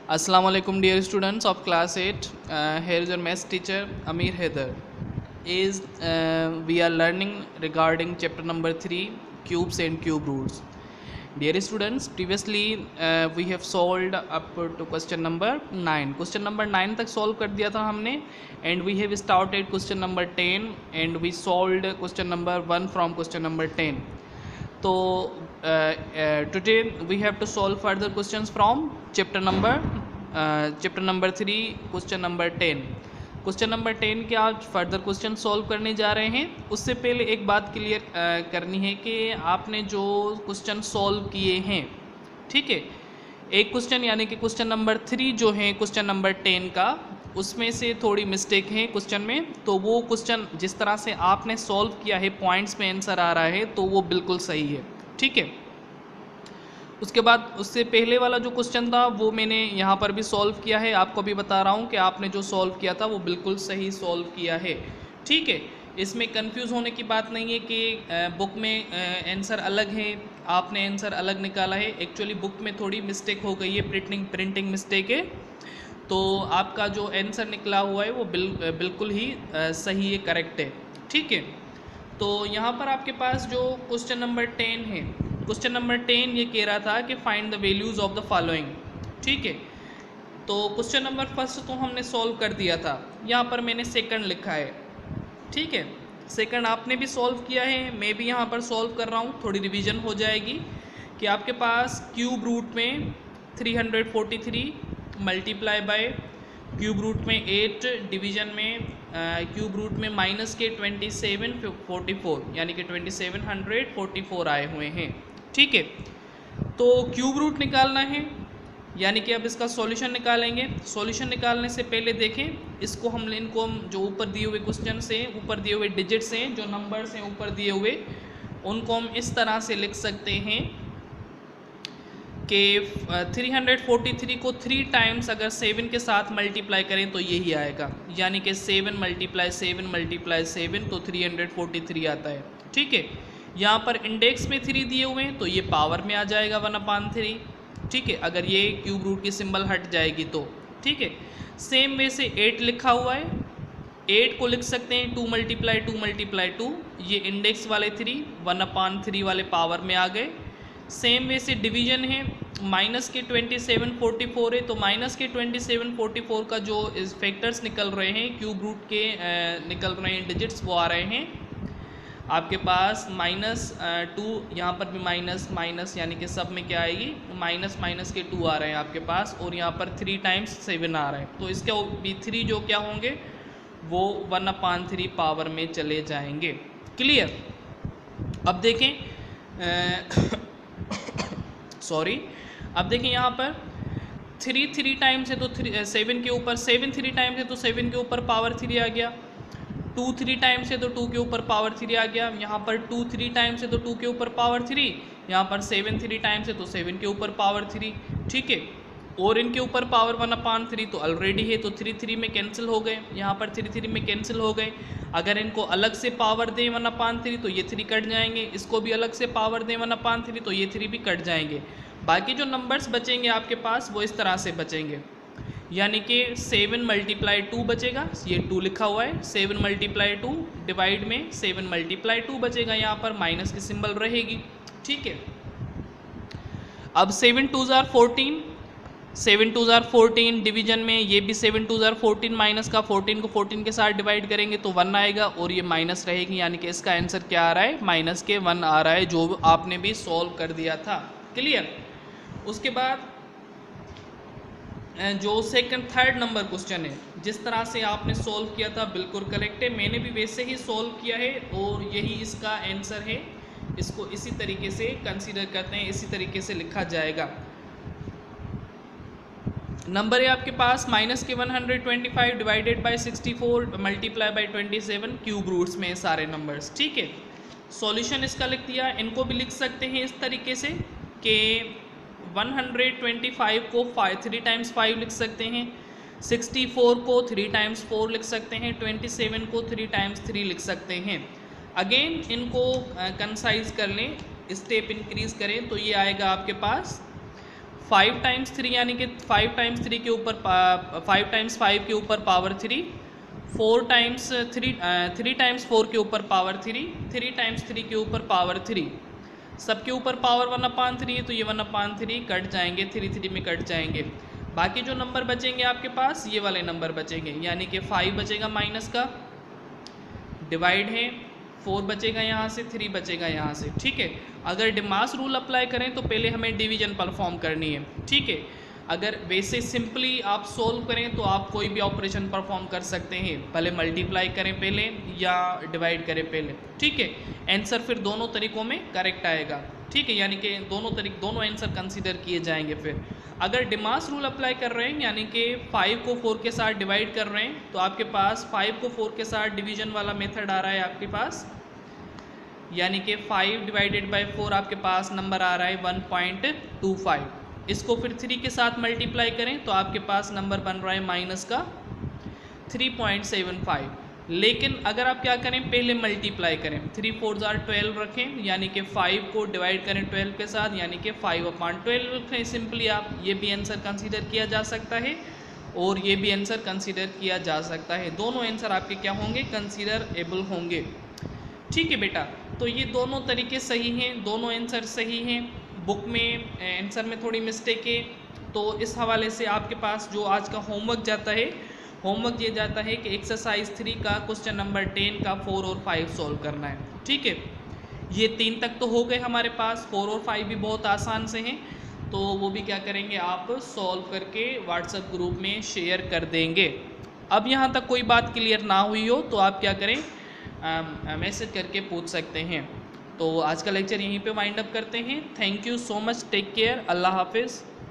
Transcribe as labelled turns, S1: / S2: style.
S1: Assalamu alaikum dear students of class 8. Here is your maths teacher Amir Haider. We are learning regarding chapter number 3 cubes and cube roots. Dear students, previously we have solved up to question number 9. Question number 9 तक solve कर दिया था हमने and we have started question number 10 and we solved question number 1 from question number 10. तो today we have to solve further questions from chapter number 3 question number 10. Question number 10 के आज further question solve करने जा रहे हैं। उससे पहले एक बात क्लियर करनी है कि आपने जो क्वेश्चन सॉल्व किए हैं, ठीक है, एक क्वेश्चन यानी कि क्वेश्चन नंबर 3 जो है क्वेश्चन नंबर 10 का, उसमें से थोड़ी मिस्टेक है क्वेश्चन में। तो वो क्वेश्चन जिस तरह से आपने सॉल्व किया है, पॉइंट्स में आंसर आ रहा है, तो वो बिल्कुल सही है, ठीक है। उसके बाद उससे पहले वाला जो क्वेश्चन था वो मैंने यहाँ पर भी सॉल्व किया है। आपको भी बता रहा हूँ कि आपने जो सॉल्व किया था वो बिल्कुल सही सॉल्व किया है, ठीक है। इसमें कंफ्यूज होने की बात नहीं है कि बुक में आंसर अलग है, आपने आंसर अलग निकाला है। एक्चुअली बुक में थोड़ी मिस्टेक हो गई है, प्रिंटिंग मिस्टेक है, तो आपका जो आंसर निकला हुआ है वो बिल्कुल ही सही है, करेक्ट है, ठीक है। तो यहाँ पर आपके पास जो क्वेश्चन नंबर 10 है, क्वेश्चन नंबर 10 ये कह रहा था कि find the values of the following, ठीक है। तो क्वेश्चन नंबर फर्स्ट तो हमने सॉल्व कर दिया था, यहाँ पर मैंने सेकंड लिखा है, ठीक है। सेकंड आपने भी सॉल्व किया है, मैं भी यहाँ पर सॉल्व कर रहा हूँ, थोड़ी रिवीजन हो जाएगी कि आपके पास क्यूब रूट में 343 मल्टीप्लाई बाय क्यूब रूट में 8, डिवीजन में क्यूब रूट में माइनस के 2744 यानी कि 2744 आए हुए हैं, ठीक है। तो क्यूब रूट निकालना है, यानी कि अब इसका सॉल्यूशन निकालेंगे। सॉल्यूशन निकालने से पहले देखें इनको हम जो ऊपर दिए हुए क्वेश्चन से, ऊपर दिए हुए डिजिट्स हैं, जो नंबर्स हैं ऊपर दिए हुए, उनको हम इस तरह से लिख सकते हैं कि 343 को 3 टाइम्स अगर 7 के साथ मल्टीप्लाई करें तो यही आएगा, यानी कि 7 मल्टीप्लाई 7 तो 343 आता है, ठीक है। यहाँ पर इंडेक्स में 3 दिए हुए हैं तो ये पावर में आ जाएगा 1/3, ठीक है, अगर ये क्यूब रूट की सिंबल हट जाएगी तो, ठीक है। सेम वे से 8 लिखा हुआ है, 8 को लिख सकते हैं 2 मल्टीप्लाई 2, ये इंडेक्स वाले 3 1/3 वाले पावर में आ गए। सेम वे से डिवीजन है, माइनस के 2744 है, तो माइनस के 2744 का जो इस फैक्टर्स निकल रहे हैं, क्यूब रूट के निकल रहे हैं डिजिट्स, वो आ रहे हैं आपके पास -2, यहाँ पर भी माइनस यानी कि सब में क्या आएगी, माइनस के 2 आ रहे हैं आपके पास, और यहाँ पर 3 टाइम्स 7 आ रहे हैं, तो इसके भी 3 जो क्या होंगे वो 1/3 पावर में चले जाएंगे, क्लियर। अब देखें सॉरी, अब देखें यहाँ पर 3 टाइम्स है तो 7 के ऊपर 7 3 टाइम्स है तो 7 के ऊपर पावर 3 आ गया, 2 3 टाइम्स है तो 2 के ऊपर पावर 3 आ गया, यहाँ पर 2 3 टाइम्स है तो 2 के ऊपर पावर 3, यहाँ पर 7 3 टाइम्स है तो 7 के ऊपर पावर 3, ठीक है। और इनके ऊपर पावर 1/3 तो ऑलरेडी है, तो 3 3 में कैंसिल हो गए, यहाँ पर 3 3 में कैंसिल हो गए। अगर इनको अलग से पावर दें 1/3 तो ये 3 कट जाएंगे, इसको भी अलग से पावर दें 1/3 तो ये 3 भी कट जाएंगे। बाकी जो नंबर्स बचेंगे आपके पास वो इस तरह से बचेंगे, यानी कि 7 मल्टीप्लाई 2 बचेगा, ये 2 लिखा हुआ है, 7 मल्टीप्लाई 2 डिवाइड में 7 मल्टीप्लाई 2 बचेगा, यहाँ पर माइनस की सिंबल रहेगी, ठीक है। अब 7 2 ज़ार 14, 7 2 ज़ार 14, डिवीजन में ये भी 7 2 ज़ार 14, माइनस का 14 को 14 के साथ डिवाइड करेंगे तो 1 आएगा, और ये माइनस रहेगी, यानी कि इसका आंसर क्या आ रहा है, माइनस के 1 आ रहा है, जो आपने भी सॉल्व कर दिया था, क्लियर। उसके बाद जो सेकंड थर्ड नंबर क्वेश्चन है, जिस तरह से आपने सॉल्व किया था बिल्कुल करेक्ट है, मैंने भी वैसे ही सॉल्व किया है और यही इसका आंसर है। इसको इसी तरीके से कंसीडर करते हैं, इसी तरीके से लिखा जाएगा। नंबर है आपके पास माइनस के 125 divided by 64 multiply by 27, cube roots में सारे नंबर्स, ठीक है। सॉल्यूशन इसका लिख दिया, इनको भी लिख सकते हैं इस तरीके से कि 125 को 3 टाइम्स 5 लिख सकते हैं, 64 को 3 टाइम्स 4 लिख सकते हैं, 27 को 3 टाइम्स 3 लिख सकते हैं। अगेन इनको कंसाइज कर लें, स्टेप इंक्रीज करें तो ये आएगा आपके पास 5 टाइम्स 3 यानी कि 5 टाइम्स 3 के ऊपर 5 टाइम्स 5 के ऊपर पावर 3, 4 टाइम्स 3 टाइम्स 4 के ऊपर पावर 3, 3 टाइम्स 3 के ऊपर पावर 3, सबके ऊपर पावर 1/3 है, तो ये 1/3 कट जाएंगे, 3 3 में कट जाएंगे। बाकी जो नंबर बचेंगे आपके पास ये वाले नंबर बचेंगे, यानी कि 5 बचेगा माइनस का, डिवाइड है, 4 बचेगा यहाँ से, 3 बचेगा यहाँ से। ठीक है, अगर डिमास रूल अप्लाई करें तो पहले हमें डिवीजन परफॉर्म करनी है। ठीक है, अगर वैसे सिंपली आप सोल्व करें तो आप कोई भी ऑपरेशन परफॉर्म कर सकते हैं, भले मल्टीप्लाई करें पहले या डिवाइड करें पहले। ठीक है, आंसर फिर दोनों तरीक़ों में करेक्ट आएगा। ठीक है, यानी कि दोनों आंसर कंसीडर किए जाएंगे। फिर अगर डिमास रूल अप्लाई कर रहे हैं यानी कि 5 को 4 के साथ डिवाइड कर रहे हैं तो आपके पास 5 को 4 के साथ डिवीजन वाला मेथड आ रहा है आपके पास, यानी कि 5 डिवाइडेड बाय 4 आपके पास नंबर आ रहा है 1.25। इसको फिर 3 के साथ मल्टीप्लाई करें तो आपके पास नंबर बन रहा है माइनस का 3.75। लेकिन अगर आप क्या करें, पहले मल्टीप्लाई करें, 3 4 12 रखें, यानी कि 5 को डिवाइड करें 12 के साथ, यानी कि 5/12 रखें। सिंपली आप ये भी आंसर कंसीडर किया जा सकता है और ये भी आंसर कंसीडर किया जा सकता है। दोनों आंसर आपके क्या होंगे, कंसीडरेबल होंगे। ठीक है बेटा, तो ये दोनों तरीके सही हैं, दोनों आंसर सही हैं। बुक में आंसर में थोड़ी मिस्टेक है, तो इस हवाले से आपके पास जो आज का होमवर्क जाता है, होमवर्क ये जाता है कि एक्सरसाइज 3 का क्वेश्चन नंबर 10 का 4 और 5 सॉल्व करना है। ठीक है, ये 3 तक तो हो गए हमारे पास, 4 और 5 भी बहुत आसान से हैं, तो वो भी क्या करेंगे आप सॉल्व करके व्हाट्सएप ग्रुप में शेयर कर देंगे। अब यहाँ तक कोई बात क्लियर ना हुई हो तो आप क्या करें, मैसेज करके पूछ सकते हैं। तो आज का लेक्चर यहीं पे वाइंड अप करते हैं। Thank you so much, take care, अल्लाह हाफिज़।